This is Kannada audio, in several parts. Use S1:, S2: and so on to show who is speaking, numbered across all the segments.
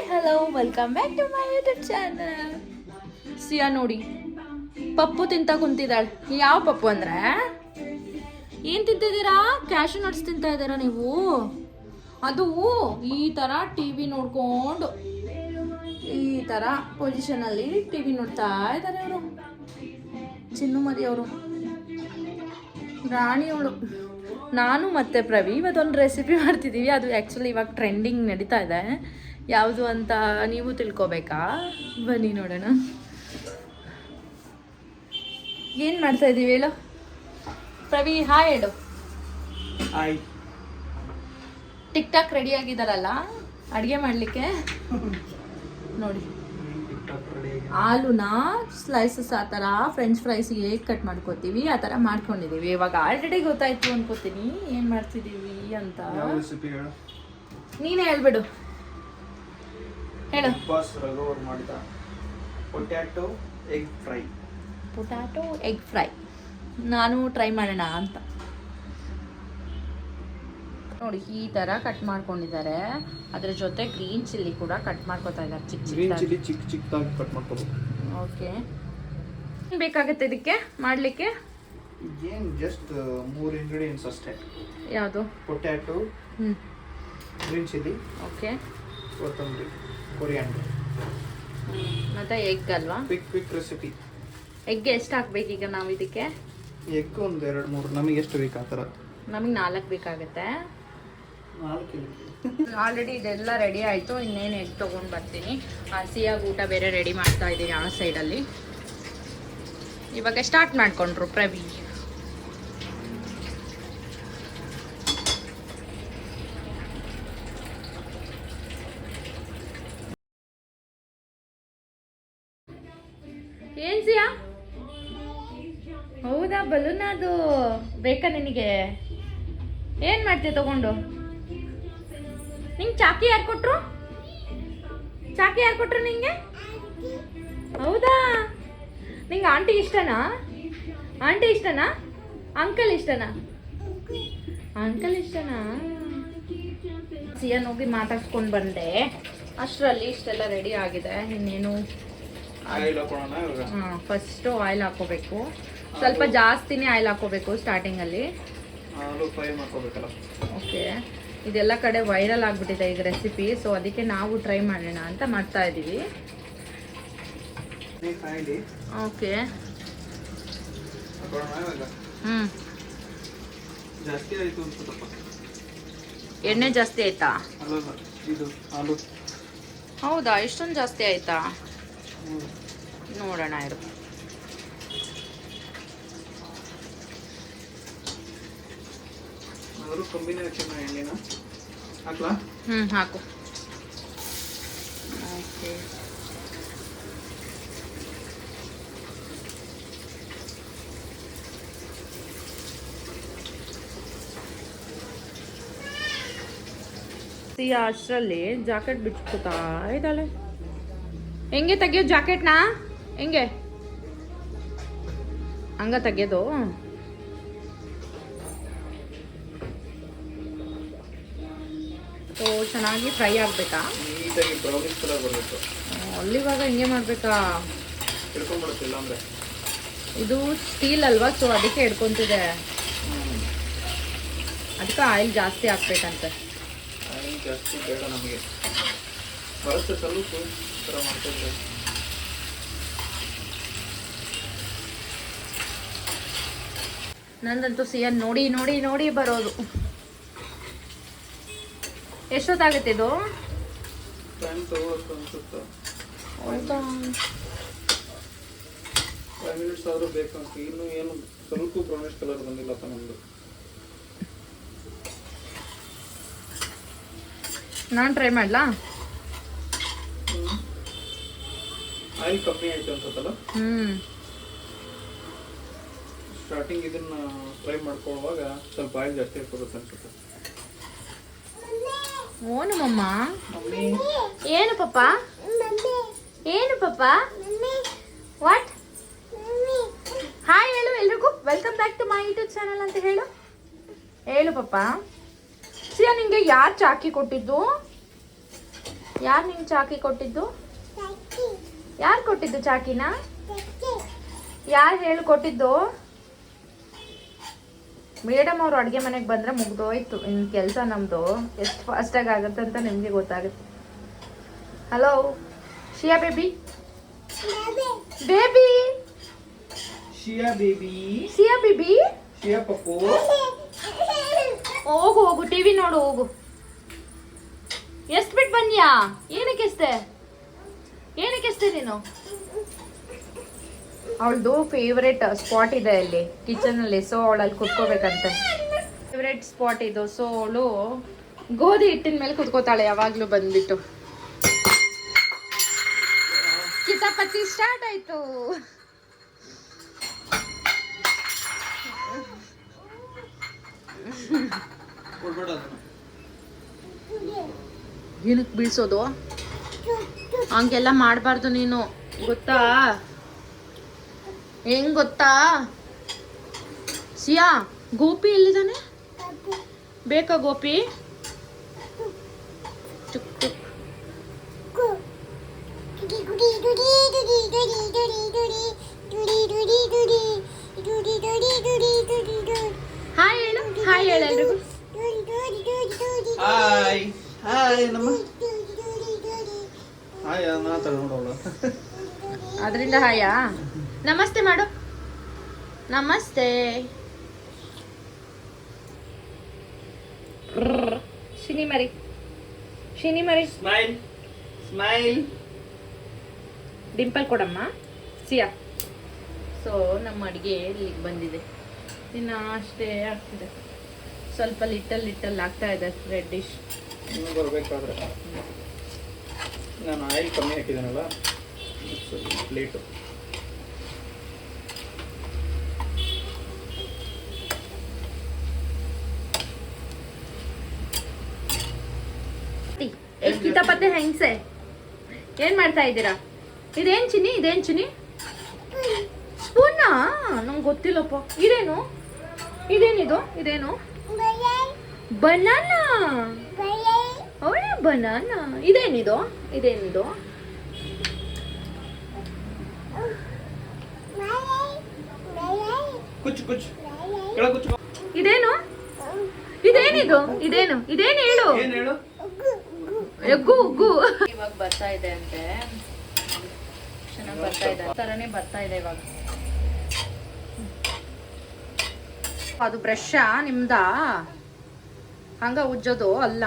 S1: Hi hello welcome back to my YouTube channel. Siya ನೋಡಿ ಪಪ್ಪು ತಿಂತ ಕುಂತಿದ್ದಾಳೆ. ಯಾವ ಪಪ್ಪು ಅಂದ್ರೆ ಏನು ತಿಂತಿದ್ದೀರಾ? ಕ್ಯಾಶು ನಟ್ಸ್ ತಿಂತಾ ಇದ್ದೀರಾ ನೀವು? ಅದು ಈ ಥರ ಟಿ ವಿ ನೋಡ್ಕೊಂಡು ಈ ಥರ ಪೊಸಿಷನಲ್ಲಿ ಟಿ ವಿ ನೋಡ್ತಾ ಇದ್ದಾರೆ ಅವರು. ಚಿನ್ನು ಮರಿ ಅವರು ರಾಣಿಯವಳು. ನಾನು ಮತ್ತು ಪ್ರವಿ ಇವತ್ತೊಂದು ರೆಸಿಪಿ ಮಾಡ್ತಿದ್ದೀವಿ. ಅದು ಆ್ಯಕ್ಚುಲಿ ಇವಾಗ ಟ್ರೆಂಡಿಂಗ್ ನಡೀತಾ ಇದೆ. ಯಾವುದು ಅಂತ ನೀವು ತಿಳ್ಕೊಬೇಕಾ? ಬನ್ನಿ ನೋಡೋಣ. ಏನು ಮಾಡ್ತಾ ಇದ್ದೀವಿ ಹೇಳು ಪ್ರವಿ? ಹಾಯ್ ಹೇಳು.
S2: ಹಾಯ್.
S1: ಟಿಕ್ ಟಾಕ್ ರೆಡಿ ಆಗಿದ್ದಾರಲ್ಲ ಅಡುಗೆ ಮಾಡಲಿಕ್ಕೆ. ನೋಡಿ ಆಲೂನ ಸ್ಲೈಸಸ್ ಆ ಥರ ಫ್ರೆಂಚ್ ಫ್ರೈಸ್ ಹೇಗೆ ಕಟ್ ಮಾಡ್ಕೋತೀವಿ ಆ ಥರ ಮಾಡ್ಕೊಂಡಿದ್ದೀವಿ. ಇವಾಗ ಆಲ್ರೆಡಿ ಗೊತ್ತಾಯ್ತು ಅನ್ಕೋತೀನಿ ಏನು ಮಾಡ್ತಿದ್ದೀವಿ ಅಂತ. ನೀನೇ ಹೇಳ್ಬಿಡು. ಹೇಳು.
S2: ಪೊಟ್ಯಾಟೊ
S1: ಎಗ್ ಫ್ರೈ ನಾನು ಟ್ರೈ ಮಾಡೋಣ ಅಂತ. ನೋಡಿ ಈ ಥರ ಕಟ್ ಮಾಡ್ಕೊಂಡಿದ್ದಾರೆ. ಅದ್ರ ಜೊತೆ ಗ್ರೀನ್ ಚಿಲ್ಲಿ ಕೂಡ ಕಟ್ ಮಾಡ್ಕೊತಾ ಇದ್ದಾರೆ.
S2: ಚಿಕ್ಕ ಚಿಕ್ಕದಾಗಿ ಕಟ್ ಮಾಡ್ಕೋಬೇಕು.
S1: ಓಕೆ. ಏನು ಬೇಕಾಗುತ್ತೆ ಇದಕ್ಕೆ ಮಾಡಲಿಕ್ಕೆ?
S2: ಏನು ಜಸ್ಟ್ 3 ಇಂಗ್ರೀಡಿಯೆಂಟ್ಸ್ ಅಷ್ಟೇ.
S1: ಯಾವುದು?
S2: ಪೊಟ್ಯಾಟೊ, ಗ್ರೀನ್ ಚಿಲ್ಲಿ,
S1: ಓಕೆ,
S2: ಕೊತ್ತಂಬರಿ, ಕೊರಿಯಾಂಡರ್,
S1: ಮತ್ತೆ ಎಗ್ ಅಲ್ವಾ?
S2: Quick recipe.
S1: ಎಗ್ ಎಷ್ಟು ಹಾಕ್ಬೇಕು ಈಗ ನಾವು ಇದಕ್ಕೆ?
S2: ಎಗ್ ಒಂದು 2-3 ನಮಗೆ ಎಷ್ಟು ಬೇಕು ಆ ಥರ.
S1: ನಮಗೆ 4 ಬೇಕಾಗುತ್ತೆ.
S2: 4
S1: ಆಲ್ರೆಡಿ ಇದೆಲ್ಲ ರೆಡಿ ಆಯಿತು. ಇನ್ನೇನು ಎಗ್ ತೊಗೊಂಡು ಬರ್ತೀನಿ. ಹಸಿಯಾಗಿ ಊಟ ಬೇರೆ ರೆಡಿ ಮಾಡ್ತಾ ಇದ್ದೀನಿ ಆ ಸೈಡಲ್ಲಿ. ಇವಾಗ ಸ್ಟಾರ್ಟ್ ಮಾಡಿಕೊಂಡ್ರು ಪ್ರವಿ. ಏನು ಸಿಯಾ? ಹೌದಾ, ಬಲೂನ್ ಅದು ಬೇಕಾ ನಿನಗೆ? ಏನು ಮಾಡ್ತೀಯ ತಗೊಂಡು? ನಿಂಗೆ ಚಾಕಿ ಯಾರು ಕೊಟ್ರು? ನಿಂಗೆ? ಹೌದಾ, ನಿಂಗೆ ಆಂಟಿ ಇಷ್ಟನಾ? ಅಂಕಲ್ ಇಷ್ಟನಾ? ಸಿಯನ್ ಹೋಗಿ ಮಾತಾಡ್ಸ್ಕೊಂಡು ಬಂದೆ. ಅಷ್ಟರಲ್ಲಿ ಇಷ್ಟೆಲ್ಲ ರೆಡಿ ಆಗಿದೆ. ಇನ್ನೇನು ಫಸ್ಟು ಆಯಿಲ್ ಹಾಕೋಬೇಕು. ಸ್ವಲ್ಪ ಜಾಸ್ತಿನೇ ಆಯಿಲ್ ಹಾಕೋಬೇಕು ಸ್ಟಾರ್ಟಿಂಗಲ್ಲಿ. ಓಕೆ. ಇದೆಲ್ಲ ಕಡೆ ವೈರಲ್ ಆಗಿಬಿಟ್ಟಿದೆ ಈಗ ರೆಸಿಪಿ. ಸೊ ಅದಕ್ಕೆ ನಾವು ಟ್ರೈ ಮಾಡೋಣ ಅಂತ ಮಾಡ್ತಾ ಇದ್ದೀವಿ. ಓಕೆ. ಎಣ್ಣೆ ಜಾಸ್ತಿ ಆಯ್ತಾ? ಹೌದಾ, ಇಷ್ಟೊಂದು ಜಾಸ್ತಿ ಆಯ್ತಾ? ನೋಡೋಣ ಇರು. ಹಾಕು. ಓಕೆ. ಅಷ್ಟರಲ್ಲಿ ಜಾಕೆಟ್ ಬಿಚ್ಕೋತಾ ಇದ್ದಾಳೆ. ಹೆಂಗೆ ತೆಗಿಯೋದು ಜಾಕೆಟ್ನ? ಹೆಂಗೆ ಹಂಗ ತೆಗಿಯೋದು? ಸೊ ಚೆನ್ನಾಗಿ ಫ್ರೈ ಆಗಬೇಕಾ? ಅಲ್ಲಿವಾಗ ಹಿಂಗೆ ಮಾಡಬೇಕಾ? ಇದು ಸ್ಟೀಲ್ ಅಲ್ವಾ, ಸೊ ಅದಕ್ಕೆ ಹಿಡ್ಕೊಂತಿದೆ. ಅದಕ್ಕೆ ಆಯಿಲ್ ಜಾಸ್ತಿ ಹಾಕ್ಬೇಕಂತೆ.
S2: ಜಾಸ್ತಿ ಬೇಡ ನಮಗೆ, ಬರುತ್ತೆ ಸ್ವಲ್ಪ ಥರ ಮಾಡ್ತಿದ್ರೆ.
S1: ನಂದಂತೂ ಸಿಯನ್ ನೋಡಿ ಬರೋದು. ಎಷ್ಟೊತ್ತಾಗುತ್ತೆ ಇದು?
S2: ಹೌದಾ, 5 ಮಿನಿಟ್ಸ್ ಆದರೂ ಬೇಕಂತ. ಇನ್ನು ಏನು ಸ್ವಲ್ಪ ಬ್ರೌನಿಶ್ ಕಲರ್ ಬಂದಿಲ್ಲಪ್ಪ ನಮ್ಮದು.
S1: ನಾನು ಟ್ರೈ ಮಾಡಲಾ?
S2: ಆಯಿಲ್ ಕಮ್ಮಿ ಆಯ್ತು ಅನ್ಸುತ್ತಲ್ಲ. ಸ್ಟಾರ್ಟಿಂಗ್ ಇದನ್ನ ಫ್ರೈ ಮಾಡ್ಕೊಳ್ಳುವಾಗ ಸ್ವಲ್ಪ ಆಯಿಲ್ ಜಾಸ್ತಿ ಹಾಕೋಬೇಕು ಅನ್ಸುತ್ತೆ.
S1: ಓನು ಮಮ್ಮ. ಏನು ಪಪ್ಪ? ವಾಟ್? ಹಾಯ್ ಹೇಳು ಎಲ್ರಿಗೂ. Welcome back to my YouTube channel ಅಂತ ಹೇಳು ಪಪ್ಪ. ಸಿಯಾ, ನಿಂಗೆ ಯಾರು ಚಾಕಿ ಕೊಟ್ಟಿದ್ದು? ಯಾರು ನಿಂಗೆ ಚಾಕಿ ಕೊಟ್ಟಿದ್ದು? ಯಾರು ಕೊಟ್ಟಿದ್ದು ಚಾಕಿನ? ಯಾರು ಹೇಳಿ ಕೊಟ್ಟಿದ್ದು? ಮೇಡಮ್ ಅವರು ಅಡುಗೆ ಮನೆಗೆ ಬಂದರೆ ಮುಗ್ದೋಯ್ತು ಇನ್ನು ಕೆಲಸ ನಮ್ಮದು. ಎಷ್ಟು ಫಾಸ್ಟಾಗಿ ಆಗುತ್ತೆ ಅಂತ ನಿಮಗೆ ಗೊತ್ತಾಗುತ್ತೆ. ಹಲೋ ಶಿಯಾ ಬೇಬಿ, ಬೇಬಿ
S2: ಶಿಯಾ ಬೇಬಿ,
S1: ಸಿಯಾ ಬೇಬಿ,
S2: ಶಿಯಾ ಪಪ್ಪು.
S1: ಹೋಗು ಹೋಗು ಟಿವಿ ನೋಡು ಹೋಗು. ಎಷ್ಟು ಬಿಟ್ಟು ಬಂದ್ಯಾ? ಏನಕ್ಕೆ ಎಸ್ತೆ ನೀನು? ಅವಳದು ಫೇವ್ರೆಟ್ ಸ್ಪಾಟ್ ಇದೆ ಅಲ್ಲಿ ಕಿಚನಲ್ಲಿ, ಸೊ ಅವಳಲ್ಲಿ ಕುತ್ಕೋಬೇಕಂತೆ. ಫೇವ್ರೆಟ್ ಸ್ಪಾಟ್ ಇದು. ಸೊ ಅವಳು ಗೋಧಿ ಹಿಟ್ಟಿನ ಮೇಲೆ ಕುತ್ಕೋತಾಳೆ ಯಾವಾಗಲೂ ಬಂದ್ಬಿಟ್ಟು. ಕಿತಾಪತಿ ಸ್ಟಾರ್ಟ್ ಆಯ್ತು. ಏನಕ್ಕೆ ಬೀಳ್ಸೋದು? ಹಂಗೆಲ್ಲ ಮಾಡಬಾರ್ದು ನೀನು, ಗೊತ್ತಾ? ಹೆಂಗ್ ಗೊತ್ತಾ? ಸಿಯಾ, ಗೋಪಿ ಎಲ್ಲಿದ್ದಾನೆ? ಬೇಕಾ ಗೋಪಿ? ಚುಕ್ ಚುಕ್. ಹಾಯ್ ಹೇಳು, ಹಾಯ್ ಹೇಳು ಎಲ್ರಿಗೂ.
S2: ಹಾಯ್ ಹಾಯ್ ನಮ್ಮ ಹಾಯ್ ನಾ ತಗೊಂಡವಳು.
S1: ಅದರಿಂದ ಹಾಯಾ? ನಮಸ್ತೆ ಮಾಡು. ನಮಸ್ತೆ. ಶಿನಿ ಮರಿ, ಶಿನಿ ಮರಿ.
S2: Smile smile.
S1: ಡಿಂಪಲ್ ಕೊಡಮ್ಮ ಸಿಯಾ. ಸೊ ನಮ್ಮ ಅಡುಗೆ ಇಲ್ಲಿಗೆ ಬಂದಿದೆ. ಇನ್ನು ಅಷ್ಟೇ ಆಗ್ತಿದೆ, ಸ್ವಲ್ಪ ಲಿಟಲ್ ಆಗ್ತಾ ಇದೆ ರೆಡ್ ಡಿಶ್.
S2: ಇನ್ನೂ ಬರಬೇಕಾದ್ರೆ ನಾನು ಆಯಿಲ್ ಕಮ್ಮಿ ಹಾಕಿದ್ದೀನಲ್ಲ, ಲೇಟು.
S1: ಕಿತಾಪತ್ತೆ ಹೆಂಗ್ಸೆ ಏನ್ ಮಾಡ್ತಾ ಇದ್ದೀರಾ? ಇದೇನ್ ಚಿನಿ? ಸ್ಪೂನಾ? ನಂಗೆ ಗೊತ್ತಿಲ್ಲಪ್ಪ. ಇದೇನಿದು? ಬನಾನಾ. ಅವಳ ಬನಾನಾ. ಇದೇನಿದು?
S2: ಕುಚ್ಚು ಕುಚ್ಚು ಕೆಳ ಕುಚ್ಚು.
S1: ಇದೇನಿದು? ಇದೇನು ಹೇಳು?
S2: ಏನು ಹೇಳು?
S1: ಉಗ್ಗು. ಇವಾಗ ಬರ್ತಾ ಇದೆ ಅಂತೆ, ಚೆನ್ನಾಗಿ ಬರ್ತಾ ಇದೆ, ತರನೇ ಬರ್ತಾ ಇದೆ ಇವಾಗ. ಅದು ಬ್ರಷ್ ನಿಮ್ದ? ಹಂಗ ಉಜ್ಜೋದು ಅಲ್ಲ.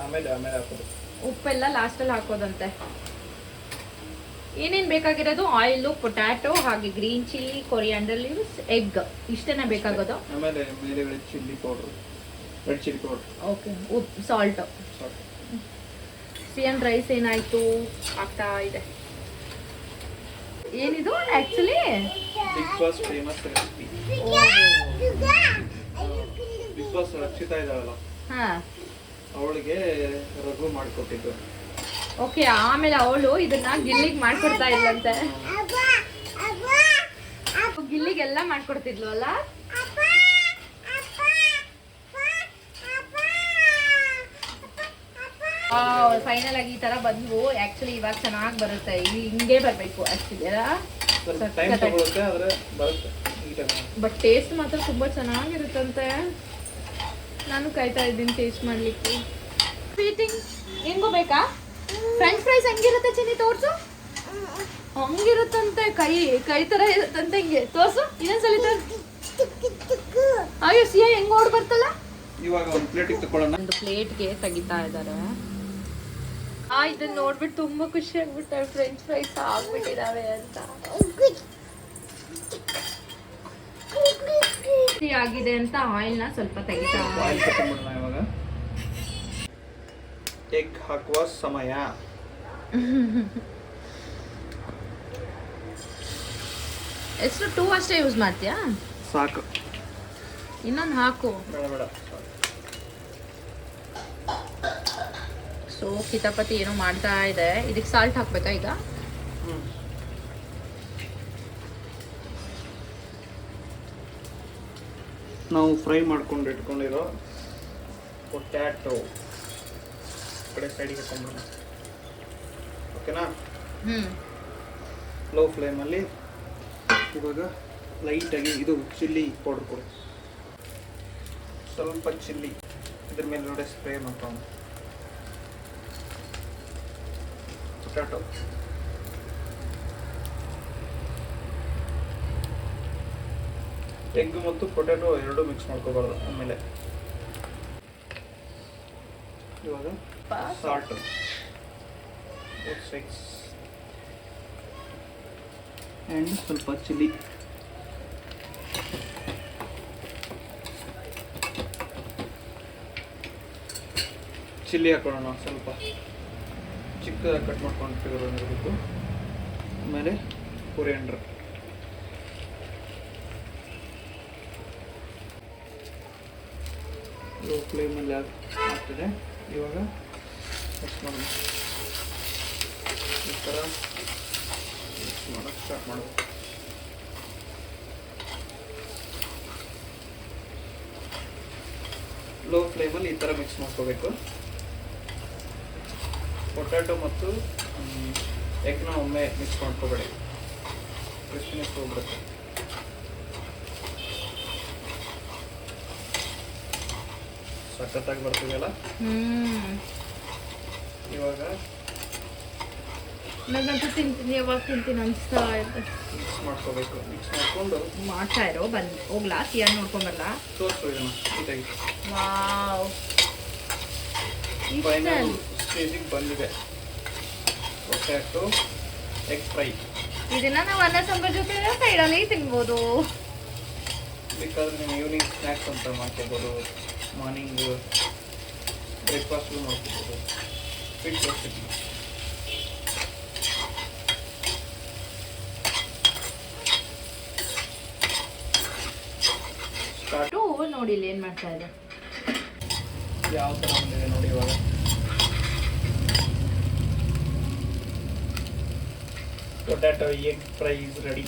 S2: ಆಮೇಲೆ ಹಾಕೋದು.
S1: ಉಪ್ಪೆಲ್ಲ ಲಾಸ್ಟಲ್ಲಿ ಹಾಕೋದಂತೆ. ಏನೇನು ಬೇಕಾಗಿರೋದು? ಆಯಿಲು, ಪೊಟ್ಯಾಟೊ, ಹಾಗೆ green chilli, coriander leaves, egg, ಇಷ್ಟೇನ ಬೇಕಾಗೋದು.
S2: ಆಮೇಲೆ ಮೇಲೆಗಡೆ chilli powder, red chilli powder.
S1: Okay, ಉಪ್ಪು, ಸಾಲ್ಟ್. ಸಿಯನ್ ರೈಸ್ ಏನಾಯ್ತು? ಆಗ್ತಾ ಇದೆ. ಏನಿದು actually?
S2: Big boss famous recipe. Big boss Rakshita ಇದ್ದಾಳಲ್ಲ,
S1: ಹಾ,
S2: ಅವಳಿಗೆ ರಘು ಮಾಡಿಕೊಟ್ಟಿದ್ದು.
S1: ಓಕೆ, ಆಮೇಲೆ ಅವಳು ಇದನ್ನ ಗಿಲ್ಲಿಗೆ ಮಾಡ್ಕೊಡ್ತಾ ಇಲ್ಲಂತೆ. ಗಿಲ್ಲಿಗೆಲ್ಲ ಮಾಡ್ಕೊಡ್ತಿದ್ಲು ಅಲ್ಲ. ಫೈನಲ್ ಆಗಿ ಈ ತರ ಬಂದ್ವು. ಆಕ್ಚುಲಿ ಇವಾಗ ಚೆನ್ನಾಗಿ ಬರುತ್ತೆ. ಹಿಂಗೆ ಬರ್ಬೇಕು ಆಕ್ಚುಲಿ ಅಲ್ಲ.
S2: ಟೈಮ್ ತಗೊಳುತ್ತೆ ಆದ್ರೆ ಬರುತ್ತೆ.
S1: ಬಟ್ ಟೇಸ್ಟ್ ಮಾತ್ರ ತುಂಬಾ ಚೆನ್ನಾಗಿರುತ್ತಂತೆ. ನಾನು ಕಾಯ್ತಾ ಇದ್ದೀನಿ ಟೇಸ್ಟ್ ಮಾಡ್ಲಿಕ್ಕೆ. ಸ್ವೀಟಿಂಗ್ ಹೆಂಗೋ ಬೇಕಾ? ಫ್ರೆಂಚ್ ಫ್ರೈಸ್ ಹೆಂಗಿರುತ್ತೆ ಚಿನ್ನಿ? ತೋರ್ಸು. ಹಂಗಿರುತ್ತಂತೆ, ಕೈ ತರ ಇರುತ್ತಂತೆ. ಹಿಂಗೆ ತೋರ್ಸು, ಇನ್ನೊಂದ್ಸಲಿ ತೋರ್ಸು. ಅಯ್ಯೋ ಸಿಯಾ ಹೆಂಗ್ ಓಡ್ ಬರ್ತಲ್ಲ.
S2: ಇವಾಗ ಒಂದು ಪ್ಲೇಟಿಗೆ ತಗೊಳ್ಳೋಣ.
S1: ಒಂದು ಪ್ಲೇಟ್ಗೆ ತೆಗಿತಾ ಇದ್ದಾರೆ. ಇದನ್ನ ನೋಡ್ಬಿಟ್ಟು ತುಂಬಾ ಖುಷಿ ಆಗ್ಬಿಟ್ಟಾಳೆ. ಫ್ರೆಂಚ್ ಫ್ರೈಸ್ ಆಗ್ಬಿಟ್ಟಿದಾವೆ ಅಂತ. ಆಗಿದೆ ಅಂತ ಆಯಿಲ್ನ ಸ್ವಲ್ಪ ತೆಗಿತಾ.
S2: ಆಯಿಲ್ ತಗೊಂಡ್ಬಿಡೋಣ ಇವಾಗ. ಎಗ್ ಹಾಕುವ ಸಮಯ.
S1: ಎಷ್ಟು 2 ಅಷ್ಟೇ ಯೂಸ್ ಮಾಡ್ತೀಯಾ?
S2: ಸಾಕು.
S1: ಇನ್ನೊಂದು ಹಾಕು.
S2: ಬೇಡ.
S1: ಸೊ ಕಿತಾಪತಿ ಏನೋ ಮಾಡ್ತಾ ಇದೆ. ಇದಕ್ಕೆ ಸಾಲ್ಟ್ ಹಾಕ್ಬೇಕಾ ಈಗ?
S2: ನಾವು ಫ್ರೈ ಮಾಡ್ಕೊಂಡು ಇಟ್ಕೊಂಡಿರೋ ಪೊಟ್ಯಾಟೊ ಕಡೆ ಸೈಡಿಗೆ ಹಾಕೊಂಡ್ಬಿಡೋಣ. ಓಕೆನಾ? ಲೋ ಫ್ಲೇಮಲ್ಲಿ ಇವಾಗ ಲೈಟಾಗಿ ಇದು ಚಿಲ್ಲಿ ಪೌಡ್ರ್ ಕೊಡಿ. ಸ್ವಲ್ಪ ಚಿಲ್ಲಿ ಇದ್ರ ಮೇಲ್ಗಡೆ ಸ್ಪ್ರೇ ಮಾಡ್ಕೊಂಡು ಪೊಟ್ಯಾಟೊ ಎಗ್ ಮತ್ತು ಪೊಟ್ಯಾಟೊ ಎರಡೂ ಮಿಕ್ಸ್ ಮಾಡ್ಕೋಬಾರ್ದು. ಆಮೇಲೆ ಇವಾಗ ಸಾಲ್ಟ್ ಆ್ಯಂಡ್ ಸ್ವಲ್ಪ ಚಿಲ್ಲಿ. ಚಿಲ್ಲಿ ಹಾಕೊಳ್ಳೋಣ, ಸ್ವಲ್ಪ ಚಿಕ್ಕದಾಗಿ ಕಟ್ ಮಾಡ್ಕೊಂಡು. ಆಮೇಲೆ ಕೊರಿಯಾಂಡರ್, ಲೋ ಫ್ಲೇಮಲ್ಲಿ ಆಗ್ತದೆ. ಇವಾಗ ಮಿಕ್ಸ್ ಮಾಡೋಣ. ಈ ಥರ ಮಿಕ್ಸ್ ಮಾಡೋಕ್ಕೆ ಸ್ಟಾರ್ಟ್ ಮಾಡೋದು. ಲೋ ಫ್ಲೇಮಲ್ಲಿ ಈ ಥರ ಮಿಕ್ಸ್ ಮಾಡ್ಕೋಬೇಕು. ಪೊಟ್ಯಾಟೊ ಮತ್ತು ಎಗ್ನ ಒಮ್ಮೆ ಮಿಕ್ಸ್ ಮಾಡ್ಕೋಬೇಡಿ, ಕ್ರಿಸ್ಪಿನೆಸ್ ಹೋಗ್ಬಿಡುತ್ತೆ. ಸಖತ್ತಾಗಿ ಬರ್ತಿದೆಯಲ್ಲ. ಇವಾಗ
S1: ನನಗಂತೂ ತಿಂತೀನಿ, ಯಾವಾಗ ತಿಂತೀನಿ ಅನಿಸ್ತಾ ಇದೆ.
S2: ಮಿಕ್ಸ್ ಮಾಡ್ಕೋಬೇಕು. ಮಿಕ್ಸ್ ಮಾಡ್ಕೊಂಡು
S1: ಮಾಡ್ತಾ ಇರೋ ಬಂದು ಹೋಗ್ಲಾ, ಸಿಯಾನ್ ನೋಡ್ಕೊಂಬಲ್ಲ.
S2: ತೋರಿಸು ಇದನ್ನು ನೀಟಾಗಿ.
S1: ವಾವ್,
S2: ಫೈನಲ್ ಸ್ಟೇಜಿಗೆ ಬಂದಿದೆ ಪೊಟ್ಯಾಟೊ ಎಗ್ ಫ್ರೈ.
S1: ಇದನ್ನ ನಾವು ಅನ್ನ ಸಾಂಬಾರ್ ಜೊತೆ ಸೈಡಲ್ಲಿ ತಿನ್ಬೋದು.
S2: ಬೇಕಾದ್ರೆ ನೀವು ಈವ್ನಿಂಗ್ ಸ್ನ್ಯಾಕ್ಸ್ ಅಂತ ಮಾಡ್ಕೋಬೋದು, ಮಾರ್ನಿಂಗ್ ಬ್ರೇಕ್ಫಾಸ್ಟ್ಗೂ ಮಾಡ್ಕೋಬೋದು. Fit recipe. ಸ್ಟಾರ್ಟ್.
S1: ನೋಡಿ ಇಲ್ಲಿ ಏನು ಮಾಡ್ತಾ ಇದೆ,
S2: ಯಾವ ಥರ ಬಂದಿದೆ ನೋಡಿ. ಇವಾಗ potato egg fry is ready.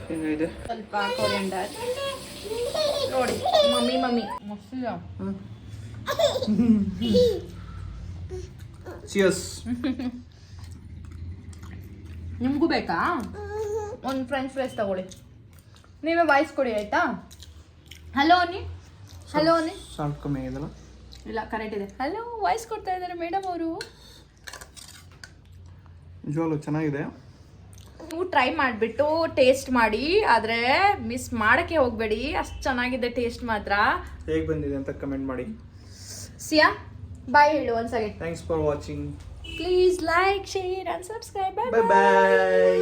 S2: ಹೆಂಗಿದೆ?
S1: ಸ್ವಲ್ಪ ಕೊರಿಯಾಂಡರ್ ನೋಡಿ. ಮಮ್ಮಿ ಮಸ್ತಿದೆ.
S2: ಚಿಯರ್ಸ್.
S1: ನಿಮಗೂ ಬೇಕಾ? ಒಂದು ಫ್ರೆಂಚ್ ಫ್ರೈಸ್ ತಗೊಳ್ಳಿ. ನೀವೇ ವಾಯ್ಸ್ ಕೊಡಿ ಆಯ್ತಾ? ಹಲೋ ಅನ್ನಿ, ಹಲೋ ಅನ್ನಿ.
S2: ಸಾಲ್ಟ್ ಕಮ್ಮಿ ಆಗಿದೆಲ್ಲ?
S1: ಇಲ್ಲ, ಕರೆಕ್ಟ್ ಇದೆ. ಹಲೋ ವಾಯ್ಸ್ ಕೊಡ್ತಾ ಇದ್ದಾರೆ ಮೇಡಮ್ ಅವರು.
S2: ನಿಜವಾಗ್ಲೂ ಚೆನ್ನಾಗಿದೆ.
S1: ನೀವು ಟ್ರೈ ಮಾಡಿಬಿಟ್ಟು ಟೇಸ್ಟ್ ಮಾಡಿ, ಆದರೆ ಮಿಸ್ ಮಾಡೋಕ್ಕೆ ಹೋಗಬೇಡಿ. ಅಷ್ಟು ಚೆನ್ನಾಗಿದೆ ಟೇಸ್ಟ್ ಮಾತ್ರ.
S2: ಹೇಗೆ ಬಂದಿದೆ ಅಂತ ಕಮೆಂಟ್ ಮಾಡಿ.
S1: ಸಿಯಾ ಬಾಯ್ ಹೇಳು ಒಂದ್ಸರಿ.
S2: Thanks for watching.
S1: Please like, share and subscribe. Bye
S2: Bye bye.